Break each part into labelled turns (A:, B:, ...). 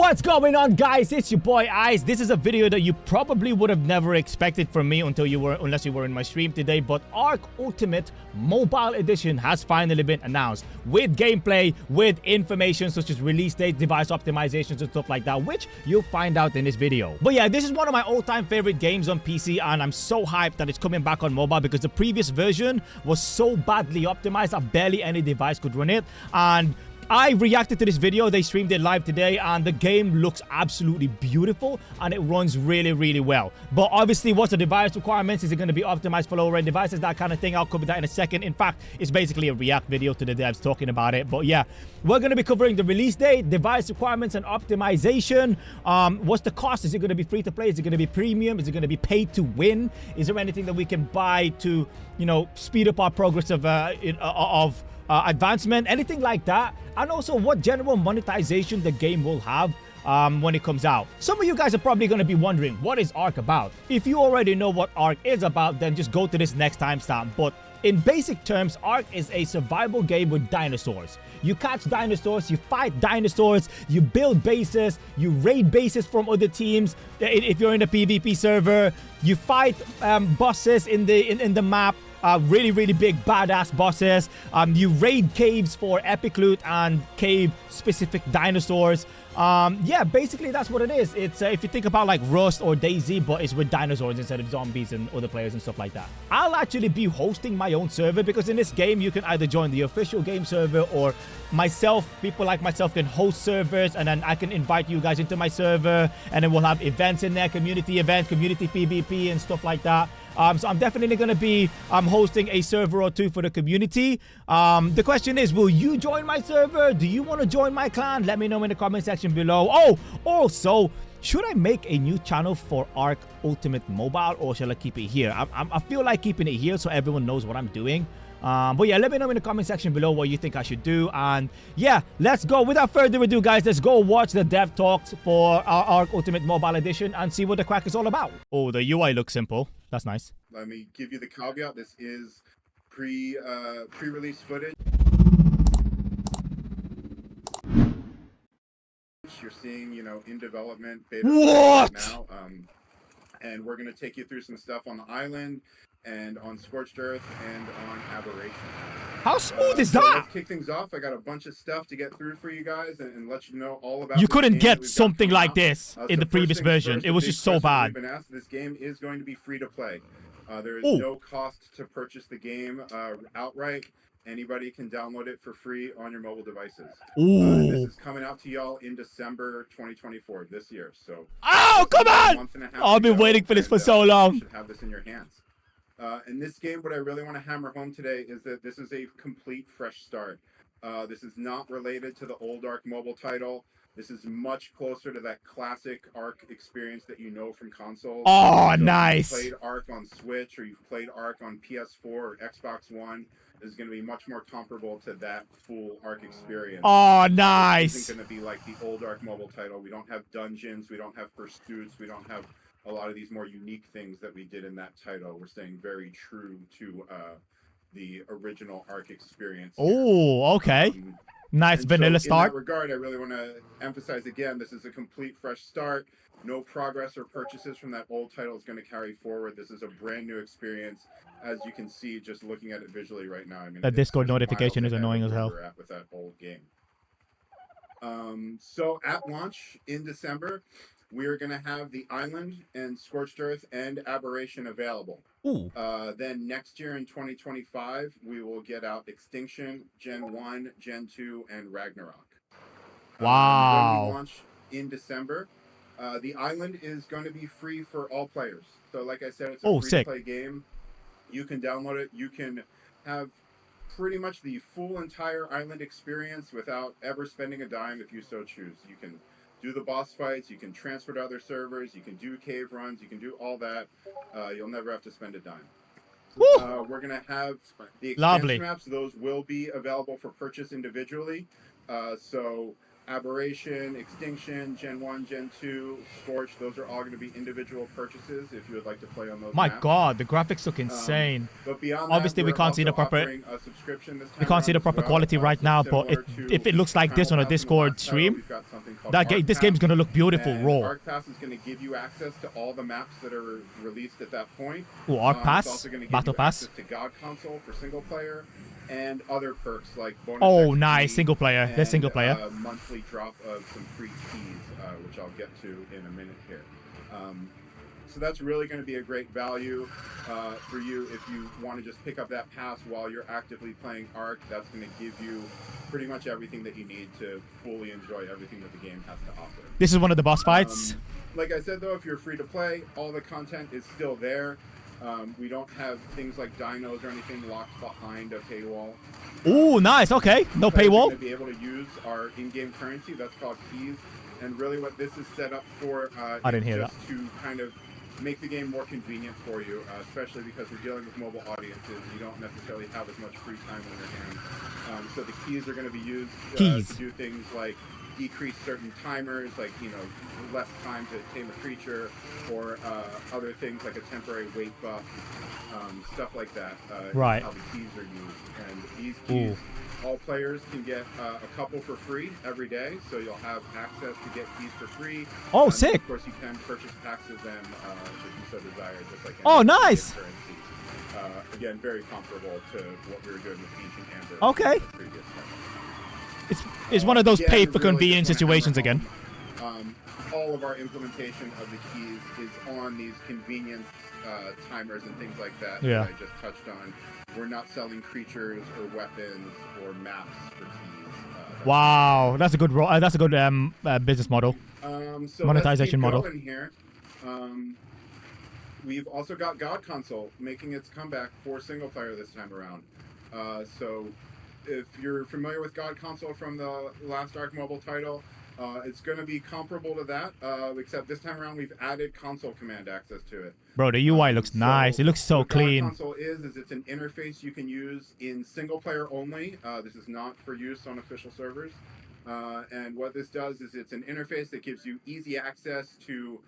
A: What's going on, guys? It's your boy Ice. This is a video that you probably would have never expected from me unless you were in my stream today. But Ark Ultimate Mobile Edition has finally been announced with gameplay, with information such as release date, device optimizations, and stuff like that, which you'll find out in this video. But yeah, this is one of my all-time favorite games on PC, and I'm so hyped that it's coming back on mobile because the previous version was so badly optimized that barely any device could run it. And I reacted to this video. They streamed it live today, and the game looks absolutely beautiful and it runs really, really well. But obviously, what's the device requirements? Is it going to be optimized for lower-end devices? That kind of thing. I'll cover that in a second. In fact, it's basically a react video to the devs talking about it. But yeah, we're going to be covering the release date, device requirements, and optimization. What's the cost? Is it going to be free to play? Is it going to be premium? Is it going to be paid to win? Is there anything that we can buy to, you know, speed up our progress of advancement, anything like that? And also what general monetization the game will have when it comes out. Some of you guys are probably going to be wondering, what is Ark about? If you already know what Ark is about, then just go to this next timestamp. But in basic terms, Ark is a survival game with dinosaurs. You catch dinosaurs, you fight dinosaurs, you build bases, you raid bases from other teams. If you're in a PvP server, you fight bosses in the map. Really, really big badass bosses. You raid caves for epic loot and cave specific dinosaurs. Yeah, basically that's what it is. It's if you think about like Rust or DayZ, but it's with dinosaurs instead of zombies and other players and stuff like that. I'll actually be hosting my own server because in this game you can either join the official game server, or people like myself can host servers, and then I can invite you guys into my server, and then we'll have events in there, community events, community PvP and stuff like that. So I'm definitely going to be hosting a server or two for the community. The question is, will you join my server? Do you want to join my clan? Let me know in the comment section below. Oh, also, should I make a new channel for Ark Ultimate Mobile, or shall I keep it here? I feel like keeping it here so everyone knows what I'm doing. But yeah, let me know in the comment section below what you think I should do. And yeah, let's go. Without further ado, guys, let's go watch the dev talks for our Ark Ultimate Mobile Edition and see what the crack is all about. Oh, the UI looks simple. That's nice.
B: Let me give you the caveat. This is pre-release footage. You're seeing, you know, in development beta
A: what?
B: Right now. And we're going to take you through some stuff on the island and on Scorched Earth and on Aberration.
A: How smooth is
B: so
A: that?
B: Let's kick things off. I got a bunch of stuff to get through for you guys and let you know all about.
A: You couldn't get
B: we've
A: something like
B: out.
A: this in the previous version.
B: First,
A: it was just so bad.
B: Been asked, this game is going to be free to play. There is no cost to purchase the game outright. Anybody can download it for free on your mobile devices. This is coming out to y'all in December 2024 this year. So
A: come on! I've been waiting for this for so long.
B: You should have this in your hands. In this game, what I really want to hammer home today is that this is a complete fresh start. This is not related to the old Ark mobile title. This is much closer to that classic Ark experience that you know from consoles.
A: Oh,
B: so
A: nice.
B: If you've played Ark on Switch, or you've played Ark on PS4 or Xbox One, this is going to be much more comparable to that full Ark experience.
A: Oh, nice.
B: This isn't going to be like the old Ark mobile title. We don't have dungeons. We don't have pursuits. We don't have a lot of these more unique things that we did in that title. We're staying very true to the original Ark experience.
A: Oh, okay. Nice vanilla start.
B: In that regard, I really want to emphasize again, this is a complete fresh start. No progress or purchases from that old title is going to carry forward. This is a brand new experience. As you can see, just looking at it visually right now. I mean,
A: that Discord notification is annoying as hell.
B: We're at with that old game. So at launch in December, we are going to have the Island and Scorched Earth and Aberration available.
A: Ooh.
B: Then next year in 2025, we will get out Extinction, Gen 1, Gen 2, and Ragnarok.
A: Wow.
B: When we launch in December, the Island is going to be free for all players. So like I said, it's a free-to-play game. You can download it. You can have pretty much the full entire Island experience without ever spending a dime if you so choose. You can do the boss fights, you can transfer to other servers, you can do cave runs, you can do all that. You'll never have to spend a dime. We're going to have the expansion maps. Those will be available for purchase individually. So Aberration, Extinction, Gen 1, Gen 2, Scorch, those are all going to be individual purchases if you would like to play on those
A: My
B: maps.
A: God, the graphics look insane.
B: But beyond
A: obviously
B: that,
A: we can't see the proper quality right now, but if it looks like this on a Discord stream, this game's gonna look beautiful raw.
B: Ark Pass is going to give you access to all the maps that are released at that point.
A: Oh, Ark Pass,
B: it's also going to give
A: Battle
B: you
A: Pass.
B: access to God Console for single player, and other perks like bonus
A: Oh,
B: XP
A: nice, single player. There's single player.
B: Monthly drop of some free keys, which I'll get to in a minute here. So that's really going to be a great value for you if you want to just pick up that pass while you're actively playing Ark. That's going to give you pretty much everything that you need to fully enjoy everything that the game has to offer.
A: This is one of the boss fights.
B: Like I said, though, if you're free to play, all the content is still there. We don't have things like dinos or anything locked behind a paywall.
A: Oh, nice. Okay, no paywall.
B: We're going to be able to use our in-game currency. That's called keys. And really what this is set up for
A: I didn't hear
B: just
A: that.
B: to kind of make the game more convenient for you, especially because we're dealing with mobile audiences. You don't necessarily have as much free time on your hands. So the keys are going to be used to do things like decrease certain timers, like, you know, less time to tame a creature, or other things like a temporary weight buff, stuff like that.
A: Right.
B: How the keys are used. And these keys, all players can get a couple for free every day, so you'll have access to get keys for free.
A: Oh, sick.
B: Of course, you can purchase packs of them if you so desire, just like
A: oh, nice.
B: currency. Again, very comparable to what we were doing with Ancient Amber.
A: Okay. It's one of those pay for convenience situations again.
B: All of our implementation of the keys is on these convenience timers and things like that that I just touched on. We're not selling creatures or weapons or maps for keys.
A: Wow, that's a good business model.
B: So
A: monetization
B: let's keep
A: model.
B: going here. We've also got God Console making its comeback for single player this time around. So if you're familiar with God Console from the last Ark Mobile title, it's going to be comparable to that, except this time around we've added console command access to it.
A: Bro, the UI looks nice. It looks so clean.
B: What God Console is it's an interface you can use in single player only. This is not for use on official servers. And what this does is it's an interface that gives you easy access to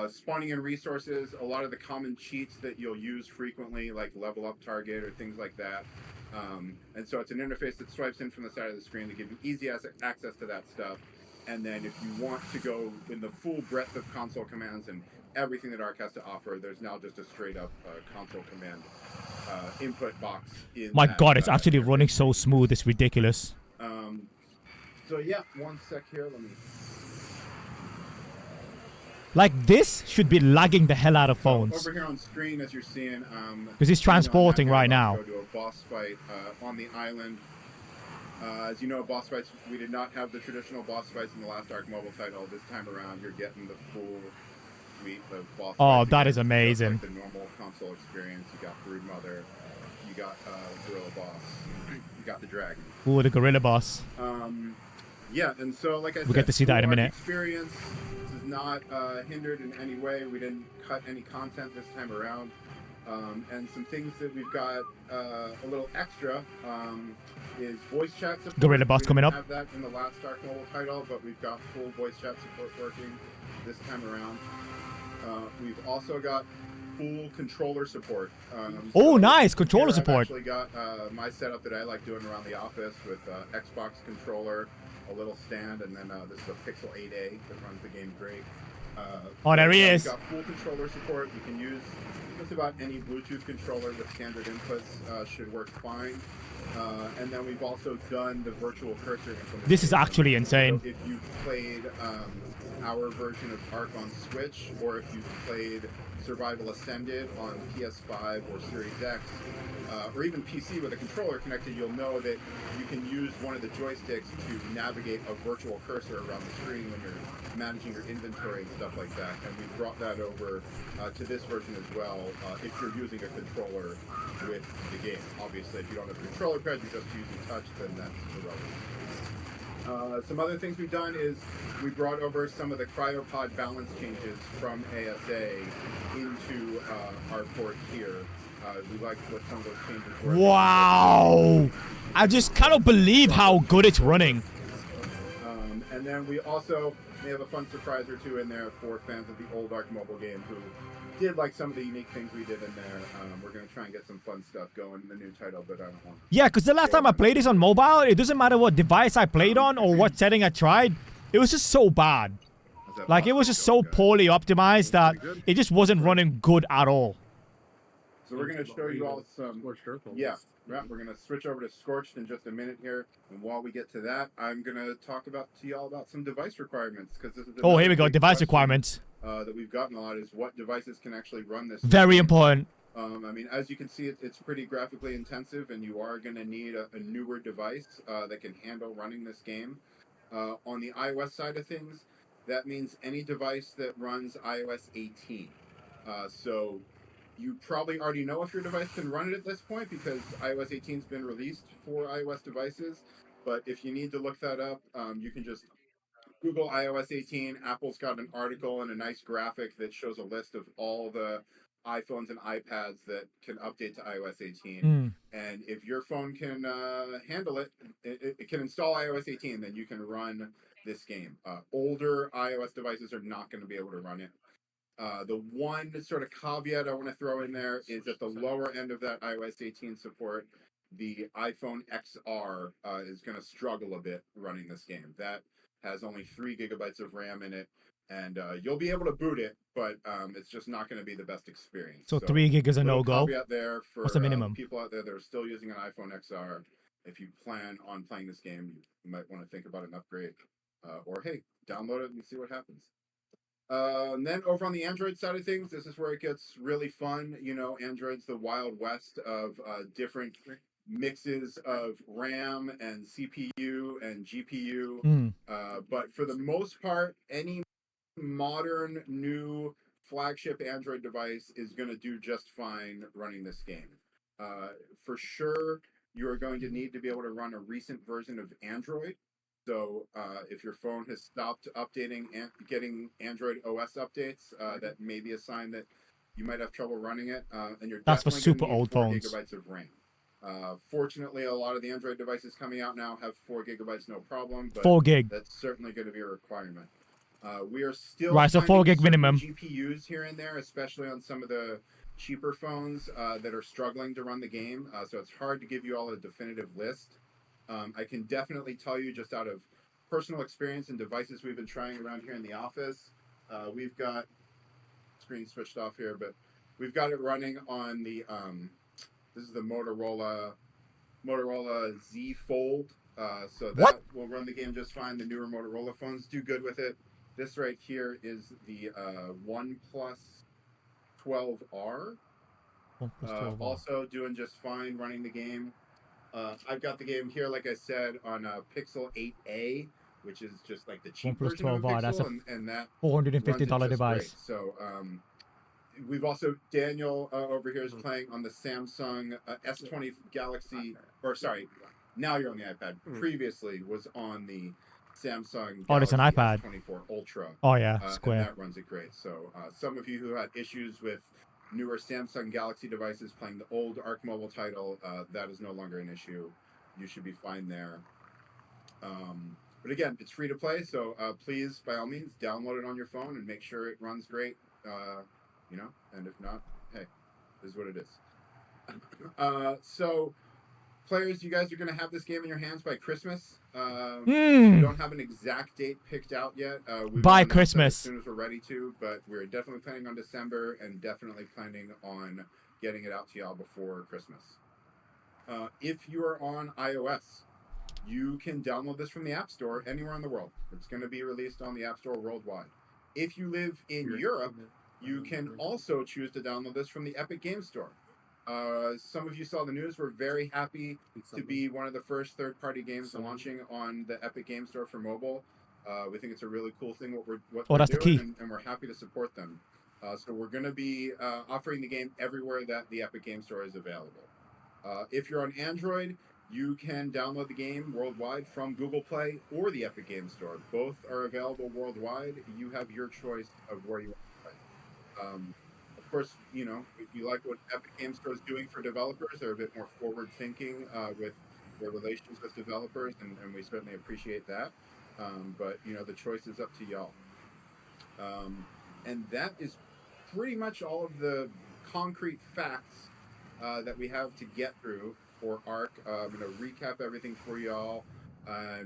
B: spawning in resources, a lot of the common cheats that you'll use frequently, like level up target or things like that. And so it's an interface that swipes in from the side of the screen to give you easy access to that stuff. And then if you want to go in the full breadth of console commands and everything that Ark has to offer, there's now just a straight up console command input box.
A: My God, it's actually running so smooth. It's ridiculous.
B: So yeah, one sec here. Let me.
A: Like, this should be lagging the hell out of phones.
B: Over here on screen, as you're seeing,
A: because he's transporting right now.
B: Go to a boss fight on the island. As you know, boss fights, we did not have the traditional boss fights in the last Ark Mobile title. This time around, you're getting the full suite of boss fights.
A: Oh, that is amazing.
B: Like the normal console experience. You got Brood Mother, you got Gorilla Boss, you got the Dragon.
A: Ooh, the Gorilla Boss.
B: Yeah, and so like I said,
A: we'll get to see that in a minute.
B: Experience. This is not hindered in any way. We didn't cut any content this time around. And some things that we've got a little extra is voice chat support.
A: Gorilla Boss coming up.
B: We didn't have that in the last Ark Mobile title, but we've got full voice chat support working this time around. We've also got full controller support.
A: Oh, nice controller support.
B: I've actually got my setup that I like doing around the office with Xbox controller, a little stand, and then this is a Pixel 8a that runs the game great.
A: Oh, there he is.
B: We've got full controller support. You can use just about any Bluetooth controller with standard inputs should work fine. And then we've also done the virtual cursor implementation.
A: This is actually insane.
B: So if you played our version of Ark on Switch, or if you've played Survival Ascended on PS5 or Series X, or even PC with a controller connected, you'll know that you can use one of the joysticks to navigate a virtual cursor around the screen when you're managing your inventory and stuff like that. And we brought that over to this version as well, if you're using a controller with the game. Obviously, if you don't have a controller pad, you're just using touch, then that's irrelevant. Some other things we've done is we brought over some of the cryopod balance changes from ASA into our port here. We like what some of those changes were.
A: Wow! I just cannot believe how good it's running.
B: And then we also may have a fun surprise or two in there for fans of the old Ark mobile game who did like some of the unique things we did in there. We're going to try and get some fun stuff going in the new title, but I don't want to.
A: Yeah, because the last time I played this on mobile, it doesn't matter what device I played on or what setting I tried. It was just so bad. Like, it was just so poorly optimized that it just wasn't running good at all.
B: So we're going to show you all some... Yeah, we're going to switch over to Scorched in just a minute here. And while we get to that, I'm going to talk to y'all about some device requirements. Because this is
A: oh, here we go. Device requirements.
B: That we've gotten a lot is what devices can actually run this.
A: Very important.
B: I mean, as you can see, it's pretty graphically intensive, and you are going to need a newer device that can handle running this game. On the iOS side of things, that means any device that runs iOS 18. So you probably already know if your device can run it at this point because iOS 18 has been released for iOS devices. But if you need to look that up, you can just Google iOS 18. Apple's got an article and a nice graphic that shows a list of all the iPhones and iPads that can update to iOS 18. And if your phone can handle it, it can install iOS 18, then you can run this game. Older iOS devices are not going to be able to run it. The one sort of caveat I want to throw in there is at the lower end of that iOS 18 support, the iPhone XR is going to struggle a bit running this game. That has only 3 gigabytes of RAM in it, and you'll be able to boot it, but it's just not going to be the best experience.
A: So 3 gig is a no-go?
B: Caveat there for
A: what's the minimum?
B: People out there that are still using an iPhone XR. If you plan on playing this game, you might want to think about an upgrade. Or, hey, download it and see what happens. And then over on the Android side of things, this is where it gets really fun. You know, Android's the wild west of different mixes of RAM and CPU and GPU. But for the most part, any modern new flagship Android device is going to do just fine running this game. For sure, you are going to need to be able to run a recent version of Android. So if your phone has stopped updating and getting Android OS updates, that may be a sign that you might have trouble running it. And you're
A: That's for
B: definitely
A: super
B: gonna need
A: old
B: 4
A: phones.
B: gigabytes of RAM. Fortunately, a lot of the Android devices coming out now have 4 gigabytes, no problem. But
A: 4 gig.
B: That's certainly going to be a requirement. We are still
A: right, so 4 gig minimum.
B: GPUs here and there, especially on some of the cheaper phones that are struggling to run the game. So it's hard to give you all a definitive list. I can definitely tell you just out of personal experience and devices we've been trying around here in the office. We've got screen switched off here, but we've got it running on the this is the Motorola Z Fold. So that will run the game just fine. The newer Motorola phones do good with it. This right here is the OnePlus 12R. Also doing just fine running the game. I've got the game here, like I said, on a Pixel 8a, which is just like the cheap version of a Pixel,
A: that's a
B: and that
A: $450 device.
B: great. So we've also, Daniel over here is playing on the Samsung S20 Galaxy, or sorry, now you're on the iPad. Previously was on the Samsung
A: Galaxy
B: it's an iPad. S24 Ultra.
A: Oh yeah, square.
B: And that runs it great. So some of you who had issues with newer Samsung Galaxy devices playing the old Ark Mobile title, that is no longer an issue. You should be fine there. But again, it's free to play, so please, by all means, download it on your phone and make sure it runs great. You know, and if not, hey, this is what it is. So, players, you guys are going to have this game in your hands by Christmas. We don't have an exact date picked out yet.
A: By Christmas.
B: As soon as we're ready to, but we're definitely planning on December and definitely planning on getting it out to y'all before Christmas. If you are on iOS, you can download this from the App Store anywhere in the world. It's going to be released on the App Store worldwide. If you live in Europe, you can also choose to download this from the Epic Game Store. Some of you saw the news. We're very happy to be one of the first third-party games launching on the Epic Game Store for mobile. We think it's a really cool thing what we're
A: that's
B: doing,
A: the key.
B: And we're happy to support them. So we're going to be offering the game everywhere that the Epic Game Store is available. If you're on Android, you can download the game worldwide from Google Play or the Epic Game Store. Both are available worldwide. You have your choice of where you want to play. Of course, you know, if you like what Epic Game Store is doing for developers, they're a bit more forward-thinking with their relations with developers, and we certainly appreciate that. But you know, the choice is up to y'all. And that is pretty much all of the concrete facts that we have to get through for Ark. I'm going to recap everything for y'all.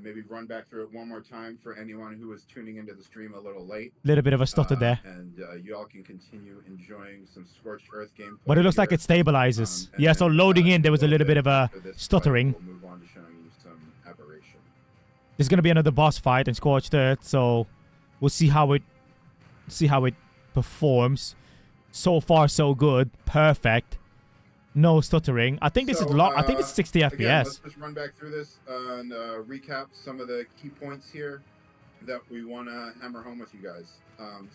B: Maybe run back through it one more time for anyone who was tuning into the stream a little late.
A: Little bit of a stutter there.
B: And you all can continue enjoying some Scorched Earth gameplay.
A: But it looks like it stabilizes. Yeah, so loading in, there was a little bit of a stuttering.
B: We'll move on to showing you some aberration.
A: There's gonna be another boss fight in Scorched Earth, so we'll see how it performs. So far, so good. Perfect. No stuttering. I think this is I think it's 60 FPS.
B: Again, let's just run back through this and recap some of the key points here that we want to hammer home with you guys.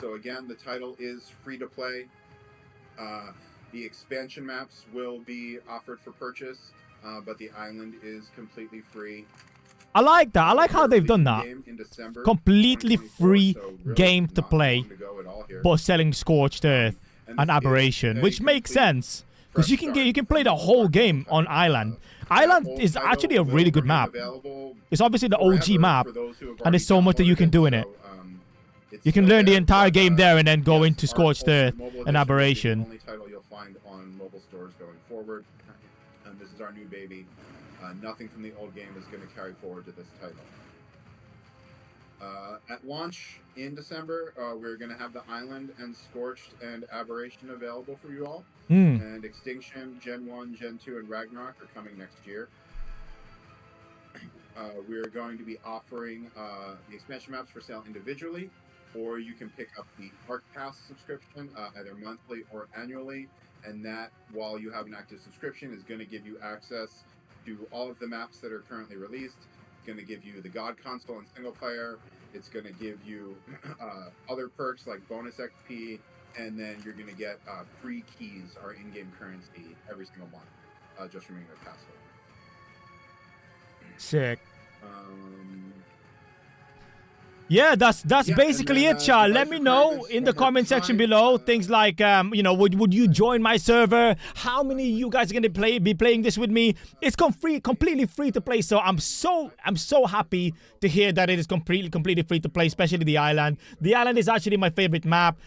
B: So again, the title is free to play. The expansion maps will be offered for purchase, but the island is completely free.
A: I like that. I like how they've done that. Completely free game to play, but selling Scorched Earth and Aberration, which makes sense. Because you can play the whole game on Island. Island is actually a really good map. It's obviously the OG map, and there's so much that you can do in it. You can learn the entire game there and then go into Scorched Earth and Aberration.
B: The only title you'll find on mobile stores going forward, and this is our new baby. Nothing from the old game is going to carry forward to this title. At launch in December, we're going to have the Island and Scorched and Aberration available for you all. And Extinction, Gen 1, Gen 2, and Ragnarok are coming next year. We're going to be offering the expansion maps for sale individually, or you can pick up the Ark Pass subscription either monthly or annually. And that, while you have an active subscription, is going to give you access to all of the maps that are currently released. It's going to give you the God console and single player. It's going to give you other perks like bonus XP, and then you're going to get free keys, our in-game currency, every single month, just from your password.
A: Sick. Yeah, that's basically it, Char. Let me know in the comment section below things like, you know, would you join my server? How many of you guys are gonna be playing this with me? It's completely free to play. So I'm so happy to hear that it is completely free to play, especially the island. The island is actually my favorite map.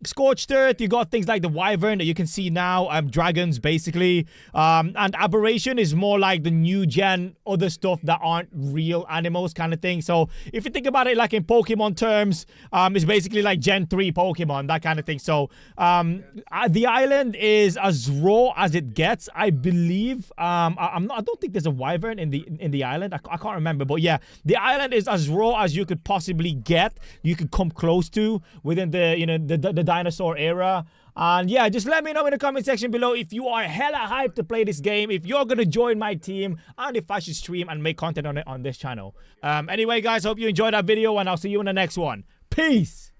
A: Scorched Earth, you got things like the Wyvern that you can see now, dragons basically, and Aberration is more like the new gen other stuff that aren't real animals kind of thing. So if you think about it like in Pokemon terms, it's basically like Gen 3 Pokemon, that kind of thing. So the island is as raw as it gets, I believe. I don't think there's a Wyvern in the island. I can't remember, but yeah, the island is as raw as you could possibly get. You could come close to within the dinosaur era. And yeah, just let me know in the comment section below if you are hella hyped to play this game, if you're going to join my team, and if I should stream and make content on it on this channel. Anyway, guys, hope you enjoyed that video, and I'll see you in the next one. Peace!